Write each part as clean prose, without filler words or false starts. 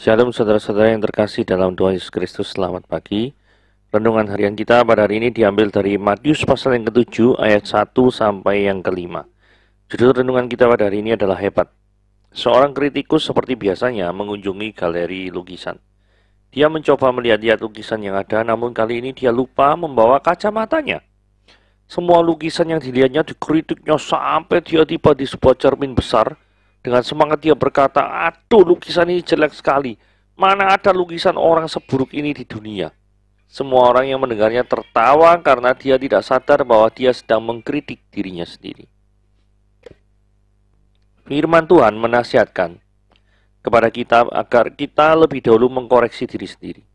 Shalom saudara-saudara yang terkasih dalam Tuhan Yesus Kristus, selamat pagi. Renungan harian kita pada hari ini diambil dari Matius pasal yang ke-7 ayat 1 sampai yang ke-5. Judul renungan kita pada hari ini adalah hebat. Seorang kritikus seperti biasanya mengunjungi galeri lukisan. Dia mencoba melihat-lihat lukisan yang ada, namun kali ini dia lupa membawa kacamatanya. Semua lukisan yang dilihatnya dikritiknya sampai dia tiba di sebuah cermin besar. Dengan semangat dia berkata, "Aduh, lukisan ini jelek sekali. Mana ada lukisan orang seburuk ini di dunia." Semua orang yang mendengarnya tertawa karena dia tidak sadar bahwa dia sedang mengkritik dirinya sendiri. Firman Tuhan menasihatkan kepada kita agar kita lebih dahulu mengkoreksi diri sendiri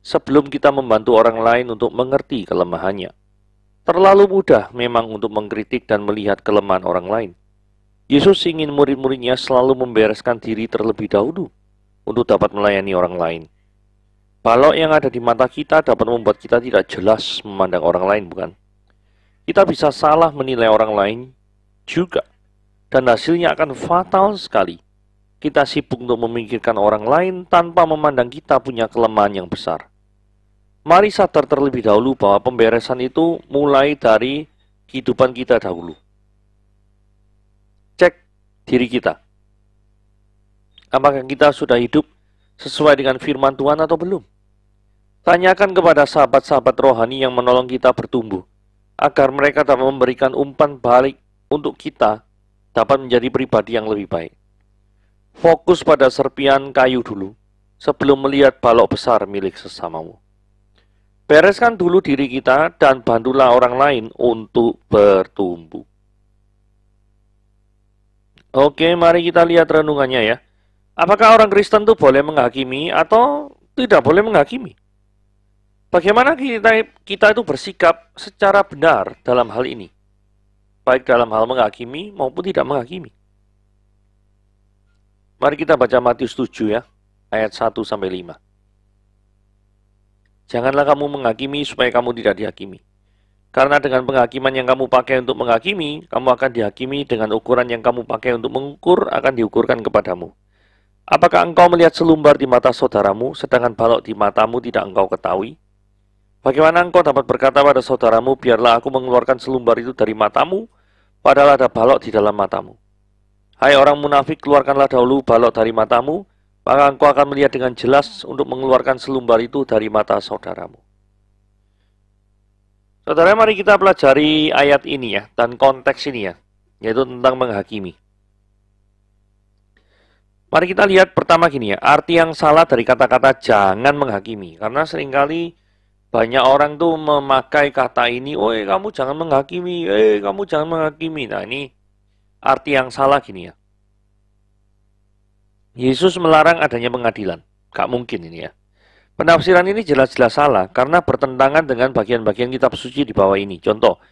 sebelum kita membantu orang lain untuk mengerti kelemahannya. Terlalu mudah memang untuk mengkritik dan melihat kelemahan orang lain. Yesus ingin murid-muridnya selalu membereskan diri terlebih dahulu untuk dapat melayani orang lain. Balok yang ada di mata kita dapat membuat kita tidak jelas memandang orang lain, bukan? Kita bisa salah menilai orang lain juga, dan hasilnya akan fatal sekali. Kita sibuk untuk memikirkan orang lain tanpa memandang kita punya kelemahan yang besar. Mari sadar terlebih dahulu bahwa pemberesan itu mulai dari kehidupan kita dahulu. Cek diri kita. Apakah kita sudah hidup sesuai dengan firman Tuhan atau belum? Tanyakan kepada sahabat-sahabat rohani yang menolong kita bertumbuh, agar mereka dapat memberikan umpan balik untuk kita dapat menjadi pribadi yang lebih baik. Fokus pada serpian kayu dulu, sebelum melihat balok besar milik sesamamu. Bereskan dulu diri kita dan bantulah orang lain untuk bertumbuh. Oke, mari kita lihat renungannya ya. Apakah orang Kristen itu boleh menghakimi atau tidak boleh menghakimi? Bagaimana kita itu bersikap secara benar dalam hal ini? Baik dalam hal menghakimi maupun tidak menghakimi. Mari kita baca Matius 7 ya, ayat 1-5. Janganlah kamu menghakimi supaya kamu tidak dihakimi. Karena dengan penghakiman yang kamu pakai untuk menghakimi, kamu akan dihakimi, dengan ukuran yang kamu pakai untuk mengukur akan diukurkan kepadamu. Apakah engkau melihat selumbar di mata saudaramu, sedangkan balok di matamu tidak engkau ketahui? Bagaimana engkau dapat berkata pada saudaramu, biarlah aku mengeluarkan selumbar itu dari matamu, padahal ada balok di dalam matamu? Hai orang munafik, keluarkanlah dahulu balok dari matamu, maka engkau akan melihat dengan jelas untuk mengeluarkan selumbar itu dari mata saudaramu. Saudara, mari kita pelajari ayat ini ya, dan konteks ini ya, yaitu tentang menghakimi. Mari kita lihat pertama gini ya, arti yang salah dari kata-kata jangan menghakimi. Karena seringkali banyak orang tuh memakai kata ini, "Oi, kamu jangan menghakimi, kamu jangan menghakimi." Nah, ini arti yang salah gini ya. Yesus melarang adanya pengadilan. Gak mungkin ini ya. Penafsiran ini jelas-jelas salah karena bertentangan dengan bagian-bagian kitab suci di bawah ini. Contoh,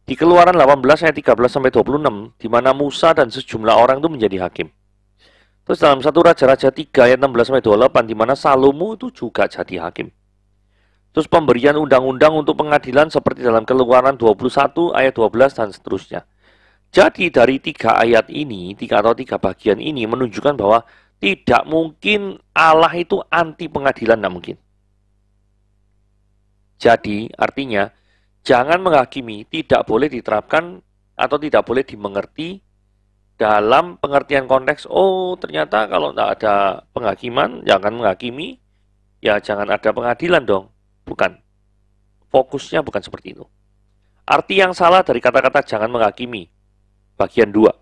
di Keluaran 18 ayat 13-26, di mana Musa dan sejumlah orang itu menjadi hakim. Terus dalam 1 Raja-Raja 3 ayat 16-28, di mana Salomo itu juga jadi hakim. Terus pemberian undang-undang untuk pengadilan seperti dalam Keluaran 21 ayat 12 dan seterusnya. Jadi dari 3 ayat ini, 3 bagian ini menunjukkan bahwa tidak mungkin Allah itu anti pengadilan, tidak mungkin. Jadi artinya jangan menghakimi tidak boleh diterapkan atau tidak boleh dimengerti dalam pengertian konteks, oh ternyata kalau tidak ada penghakiman, jangan menghakimi, ya jangan ada pengadilan dong. Bukan. Fokusnya bukan seperti itu. Arti yang salah dari kata-kata jangan menghakimi. Bagian 2.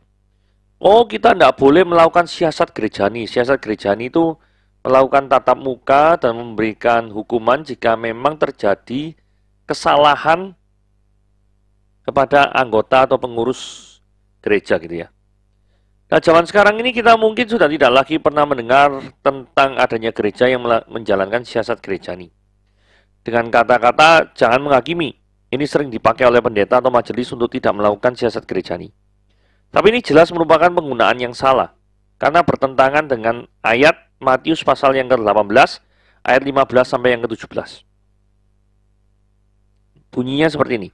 Oh, kita tidak boleh melakukan siasat gerejani. Siasat gerejani itu melakukan tatap muka dan memberikan hukuman jika memang terjadi kesalahan kepada anggota atau pengurus gereja gitu ya. Nah, zaman sekarang ini kita mungkin sudah tidak lagi pernah mendengar tentang adanya gereja yang menjalankan siasat gerejani. Dengan kata-kata jangan menghakimi, ini sering dipakai oleh pendeta atau majelis untuk tidak melakukan siasat gerejani. Tapi ini jelas merupakan penggunaan yang salah, karena bertentangan dengan ayat Matius pasal yang ke-18, ayat 15 sampai yang ke-17. Bunyinya seperti ini.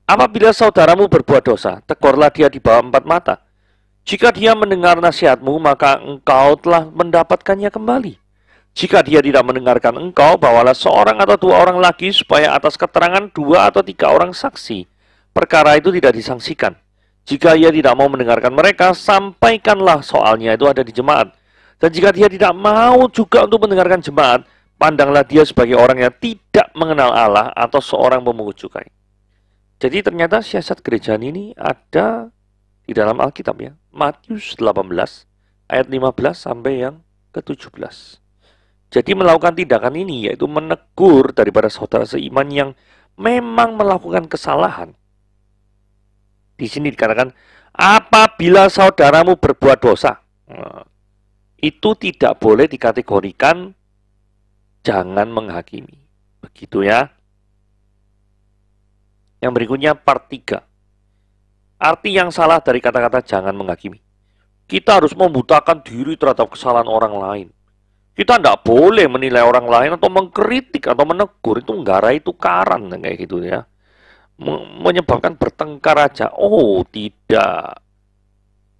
Apabila saudaramu berbuat dosa, tegurlah dia di bawah 4 mata. Jika dia mendengar nasihatmu, maka engkau telah mendapatkannya kembali. Jika dia tidak mendengarkan engkau, bawalah seorang atau dua orang lagi, supaya atas keterangan dua atau tiga orang saksi, perkara itu tidak disangsikan. Jika ia tidak mau mendengarkan mereka, sampaikanlah soalnya itu ada di jemaat. Dan jika dia tidak mau juga untuk mendengarkan jemaat, pandanglah dia sebagai orang yang tidak mengenal Allah atau seorang pemungut cukai. Jadi ternyata siasat kerajaan ini ada di dalam Alkitab ya. Matius 18 ayat 15 sampai yang ke-17. Jadi melakukan tindakan ini yaitu menegur daripada saudara seiman yang memang melakukan kesalahan. Di sini dikatakan, apabila saudaramu berbuat dosa, itu tidak boleh dikategorikan jangan menghakimi. Begitu ya. Yang berikutnya part 3. Arti yang salah dari kata-kata jangan menghakimi. Kita harus membutakan diri terhadap kesalahan orang lain. Kita tidak boleh menilai orang lain atau mengkritik atau menegur. Itu nggarai tukaran kayak gitu ya. Menyebabkan bertengkar aja. Oh tidak.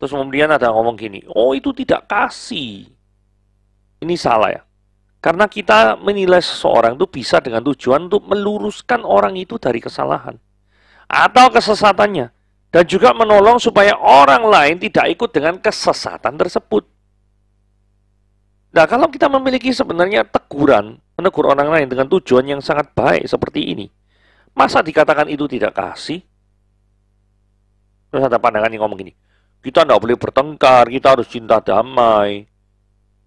Terus kemudian ada ngomong gini, oh itu tidak kasih. Ini salah ya. Karena kita menilai seseorang itu bisa dengan tujuan untuk meluruskan orang itu dari kesalahan. Atau kesesatannya. Dan juga menolong supaya orang lain tidak ikut dengan kesesatan tersebut. Nah, kalau kita memiliki sebenarnya teguran, menegur orang lain dengan tujuan yang sangat baik seperti ini, masa dikatakan itu tidak kasih? Terus ada pandangan yang ngomong gini, kita tidak boleh bertengkar, kita harus cinta damai.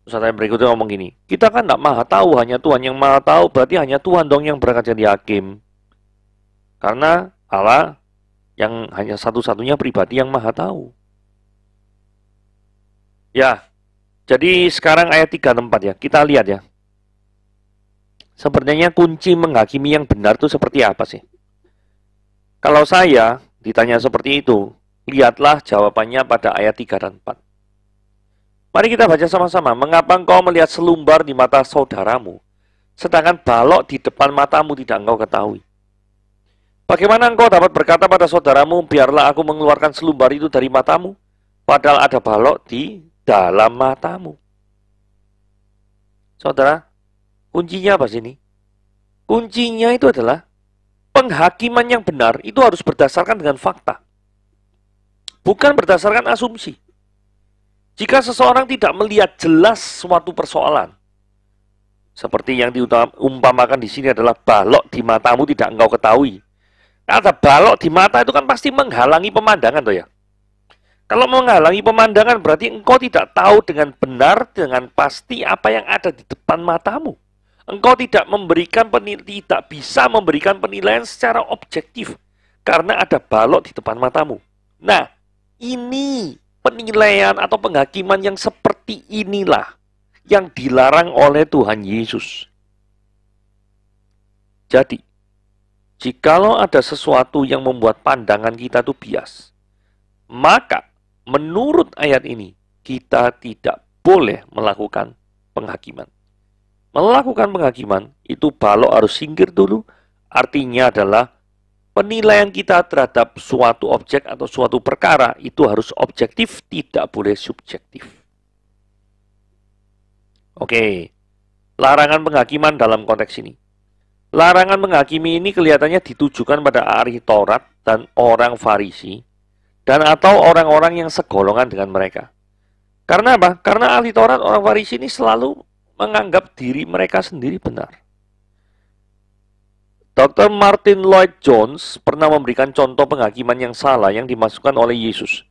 Terus ada yang berikutnya ngomong gini, kita kan tidak maha tahu, hanya Tuhan yang maha tahu, berarti hanya Tuhan dong yang berangkat jadi hakim. Karena Allah yang hanya satu-satunya pribadi yang maha tahu. Ya, jadi sekarang ayat 3 dan 4 ya, kita lihat ya. Sebenarnya kunci menghakimi yang benar itu seperti apa sih? Kalau saya ditanya seperti itu, lihatlah jawabannya pada ayat 3 dan 4. Mari kita baca sama-sama. Mengapa engkau melihat selumbar di mata saudaramu, sedangkan balok di depan matamu tidak engkau ketahui? Bagaimana engkau dapat berkata pada saudaramu, biarlah aku mengeluarkan selumbar itu dari matamu, padahal ada balok di dalam matamu? Saudara, kuncinya apa sini? Kuncinya itu adalah penghakiman yang benar itu harus berdasarkan dengan fakta. Bukan berdasarkan asumsi. Jika seseorang tidak melihat jelas suatu persoalan, seperti yang diumpamakan di sini adalah balok di matamu tidak engkau ketahui. Ada balok di mata itu kan pasti menghalangi pemandangan toh ya. Kalau menghalangi pemandangan berarti engkau tidak tahu dengan benar, dengan pasti apa yang ada di depan matamu. Engkau tidak bisa memberikan penilaian secara objektif karena ada balok di depan matamu. Nah, ini penilaian atau penghakiman yang seperti inilah yang dilarang oleh Tuhan Yesus. Jadi, jikalau ada sesuatu yang membuat pandangan kita itu bias, maka menurut ayat ini kita tidak boleh melakukan penghakiman. Melakukan penghakiman itu balok harus singkir dulu, artinya adalah penilaian kita terhadap suatu objek atau suatu perkara itu harus objektif, tidak boleh subjektif. Oke, larangan penghakiman dalam konteks ini. Larangan menghakimi ini kelihatannya ditujukan pada ahli Taurat dan orang Farisi, dan atau orang-orang yang segolongan dengan mereka. Karena apa? Karena ahli Taurat, orang Farisi ini selalu menganggap diri mereka sendiri benar. Dr. Martin Lloyd Jones pernah memberikan contoh penghakiman yang salah yang dimasukkan oleh Yesus,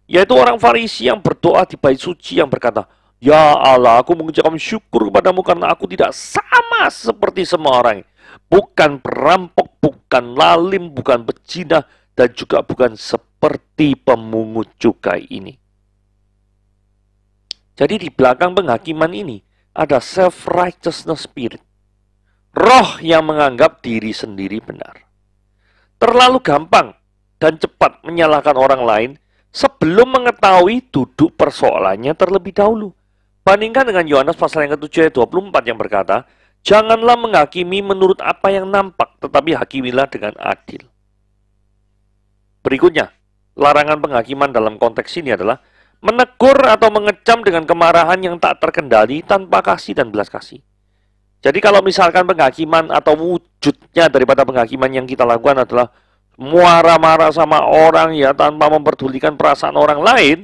yaitu orang Farisi yang berdoa di bait suci yang berkata, "Ya Allah, aku mengucapkan syukur kepadamu karena aku tidak sama seperti semua orang. Bukan perampok, bukan lalim, bukan pezina, dan juga bukan seperti pemungut cukai ini." Jadi di belakang penghakiman ini ada self-righteousness spirit. Roh yang menganggap diri sendiri benar. Terlalu gampang dan cepat menyalahkan orang lain sebelum mengetahui duduk persoalannya terlebih dahulu. Bandingkan dengan Yohanes pasal yang ke-7 ayat 24 yang berkata, "Janganlah menghakimi menurut apa yang nampak, tetapi hakimilah dengan adil." Berikutnya, larangan penghakiman dalam konteks ini adalah menegur atau mengecam dengan kemarahan yang tak terkendali tanpa kasih dan belas kasih. Jadi kalau misalkan penghakiman atau wujudnya daripada penghakiman yang kita lakukan adalah marah-marah sama orang ya tanpa memperdulikan perasaan orang lain,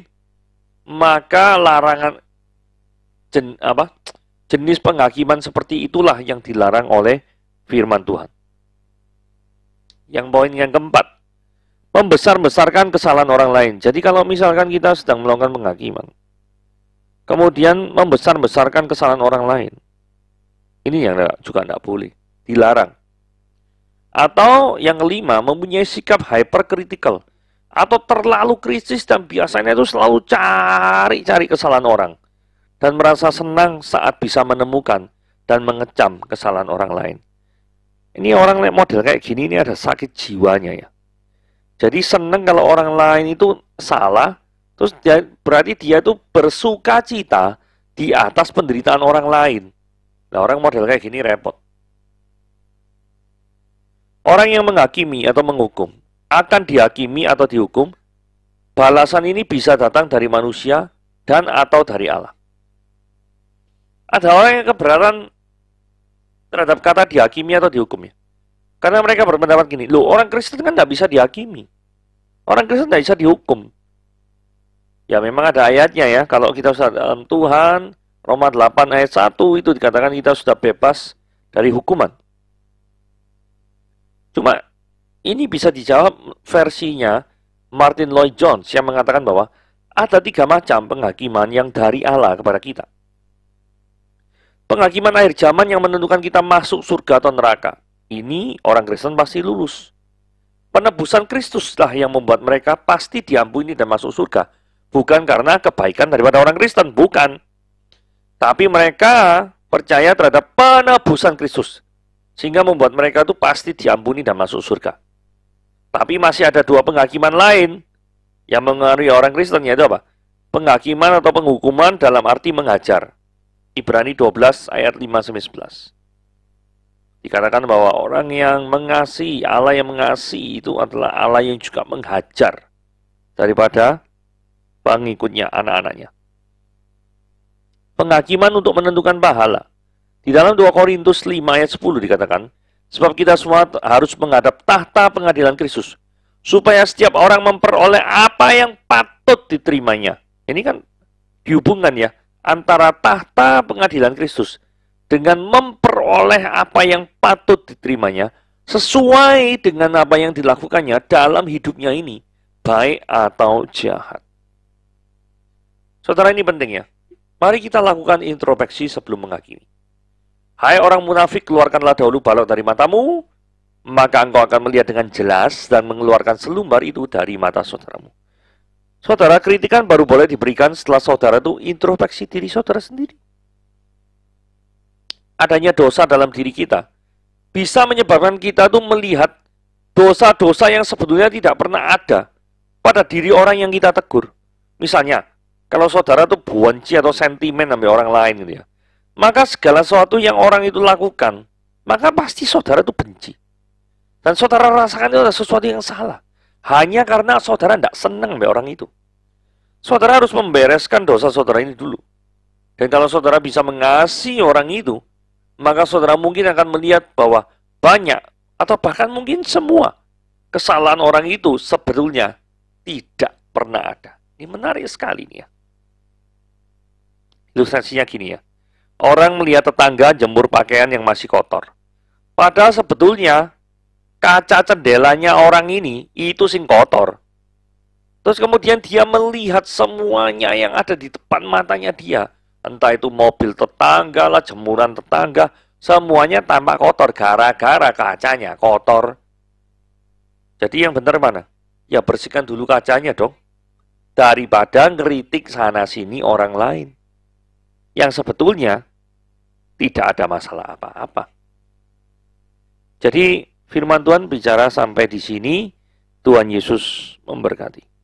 maka larangan jenis penghakiman seperti itulah yang dilarang oleh firman Tuhan. Yang poin yang keempat, membesar-besarkan kesalahan orang lain. Jadi kalau misalkan kita sedang melakukan penghakiman, kemudian membesar-besarkan kesalahan orang lain, ini yang juga tidak boleh, dilarang. Atau yang kelima, mempunyai sikap hypercritical atau terlalu kritis dan biasanya itu selalu cari-cari kesalahan orang dan merasa senang saat bisa menemukan dan mengecam kesalahan orang lain. Ini orang model kayak gini ini ada sakit jiwanya ya. Jadi senang kalau orang lain itu salah, terus berarti dia itu bersuka cita di atas penderitaan orang lain. Nah, orang model kayak gini repot. Orang yang menghakimi atau menghukum akan dihakimi atau dihukum. Balasan ini bisa datang dari manusia dan atau dari Allah. Ada orang yang keberatan terhadap kata dihakimi atau dihukum ya. Karena mereka berpendapat gini, loh orang Kristen kan tidak bisa dihakimi. Orang Kristen tidak bisa dihukum. Ya memang ada ayatnya ya, kalau kita sudah dalam Tuhan, Roma 8 ayat 1 itu dikatakan kita sudah bebas dari hukuman. Cuma ini bisa dijawab versinya Martin Lloyd Jones yang mengatakan bahwa ada 3 macam penghakiman yang dari Allah kepada kita. Penghakiman akhir zaman yang menentukan kita masuk surga atau neraka. Ini orang Kristen pasti lulus. Penebusan Kristuslah yang membuat mereka pasti diampuni dan masuk surga. Bukan karena kebaikan daripada orang Kristen, bukan. Tapi mereka percaya terhadap penebusan Kristus. Sehingga membuat mereka itu pasti diampuni dan masuk surga. Tapi masih ada 2 penghakiman lain yang mengaruhi orang Kristen, yaitu apa? Penghakiman atau penghukuman dalam arti mengajar. Ibrani 12 ayat 5-11. Dikatakan bahwa orang yang mengasihi, Allah yang mengasihi itu adalah Allah yang juga menghajar daripada pengikutnya, anak-anaknya. Penghakiman untuk menentukan pahala. Di dalam 2 Korintus 5 ayat 10 dikatakan, sebab kita semua harus menghadap tahta pengadilan Kristus, supaya setiap orang memperoleh apa yang patut diterimanya. Ini kan dihubungkan ya, antara tahta pengadilan Kristus dengan memperoleh apa yang patut diterimanya sesuai dengan apa yang dilakukannya dalam hidupnya ini, baik atau jahat. Saudara, ini penting ya. Mari kita lakukan introspeksi sebelum menghakimi. Hai orang munafik, keluarkanlah dahulu balok dari matamu, maka engkau akan melihat dengan jelas dan mengeluarkan selumbar itu dari mata saudaramu. Saudara, kritikan baru boleh diberikan setelah saudara itu introspeksi diri saudara sendiri. Adanya dosa dalam diri kita bisa menyebabkan kita tuh melihat dosa-dosa yang sebetulnya tidak pernah ada pada diri orang yang kita tegur. Misalnya, kalau saudara tuh benci atau sentimen sama orang lain gitu ya, maka segala sesuatu yang orang itu lakukan, maka pasti saudara tuh benci. Dan saudara rasakan itu ada sesuatu yang salah. Hanya karena saudara tidak senang sama orang itu. Saudara harus membereskan dosa saudara ini dulu. Dan kalau saudara bisa mengasihi orang itu, maka saudara mungkin akan melihat bahwa banyak atau bahkan mungkin semua kesalahan orang itu sebetulnya tidak pernah ada. Ini menarik sekali nih ya. Ilustrasinya gini ya. Orang melihat tetangga jemur pakaian yang masih kotor. Padahal sebetulnya kaca jendelanya orang ini itu sing kotor. Terus kemudian dia melihat semuanya yang ada di depan matanya dia. Entah itu mobil tetangga lah, jemuran tetangga, semuanya tampak kotor gara-gara kacanya kotor. Jadi yang benar mana? Ya bersihkan dulu kacanya dong. Daripada ngeritik sana-sini orang lain. Yang sebetulnya tidak ada masalah apa-apa. Jadi firman Tuhan bicara sampai di sini. Tuhan Yesus memberkati.